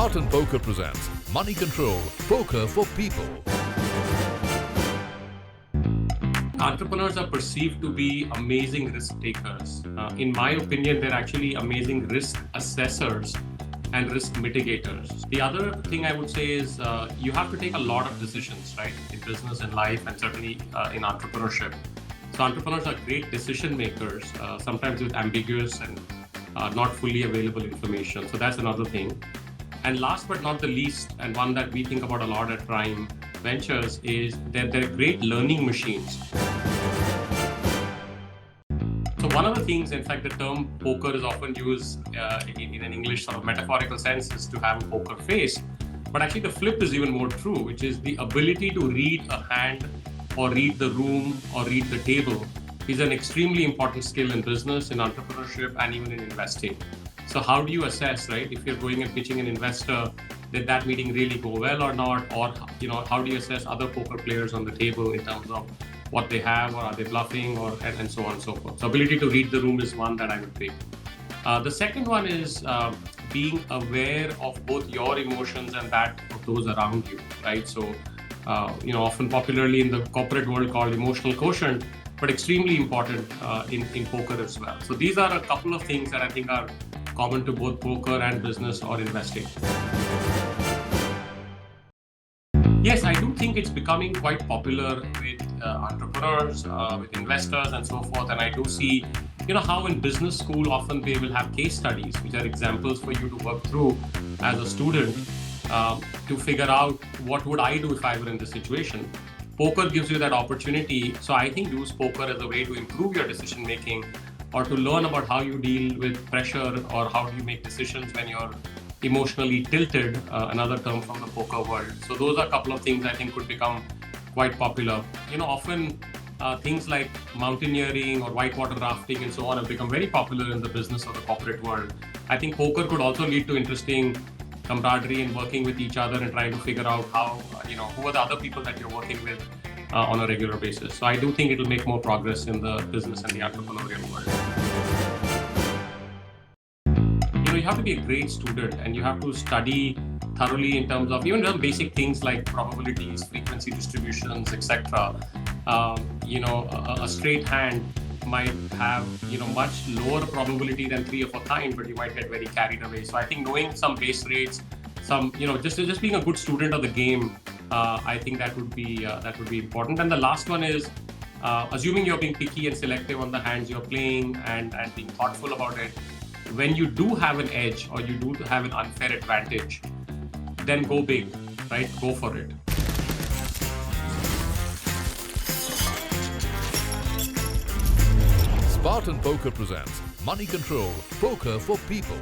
Spartan Poker presents Money Control, Poker for People. Entrepreneurs are perceived to be amazing risk takers. In my opinion, they're actually amazing risk assessors and risk mitigators. The other thing I would say is you have to take a lot of decisions, right? In business and life, and certainly in entrepreneurship. So entrepreneurs are great decision makers, sometimes with ambiguous and not fully available information. So that's another thing. And last but not the least, and one that we think about a lot at Prime Ventures, is that they're great learning machines. So one of the things, in fact, the term poker is often used in an English sort of metaphorical sense, is to have a poker face. But actually the flip is even more true, which is the ability to read a hand or read the room or read the table is an extremely important skill in business, in entrepreneurship, and even in investing. So how do you assess, right? If you're going and pitching an investor, did that meeting really go well or not? Or, how do you assess other poker players on the table in terms of what they have, or are they bluffing, and so on and so forth. So ability to read the room is one that I would pick. The second one is being aware of both your emotions and that of those around you, right? So, often popularly in the corporate world called emotional quotient, but extremely important in poker as well. So these are a couple of things that I think are common to both poker and business or investing. Yes, I do think it's becoming quite popular with entrepreneurs, with investors and so forth. And I do see, how in business school often they will have case studies, which are examples for you to work through as a student to figure out what would I do if I were in this situation. Poker gives you that opportunity. So I think use poker as a way to improve your decision making, or to learn about how you deal with pressure, or how do you make decisions when you're emotionally tilted, another term from the poker world. So those are a couple of things I think could become quite popular. Often things like mountaineering or whitewater rafting and so on have become very popular in the business or the corporate world. I think poker could also lead to interesting camaraderie and working with each other and trying to figure out how, who are the other people that you're working with on a regular basis. So I do think it'll make more progress in the business and the entrepreneurial world. You have to be a great student, and you have to study thoroughly in terms of even basic things like probabilities, frequency distributions, etc. A straight hand might have much lower probability than 3 of a kind, but you might get very carried away. So I think knowing some base rates, just being a good student of the game, I think that would be important. And the last one is assuming you're being picky and selective on the hands you're playing, and being thoughtful about it. When you do have an edge, or you do have an unfair advantage, then go big, right? Go for it. Spartan Poker presents Money Control, Poker for People.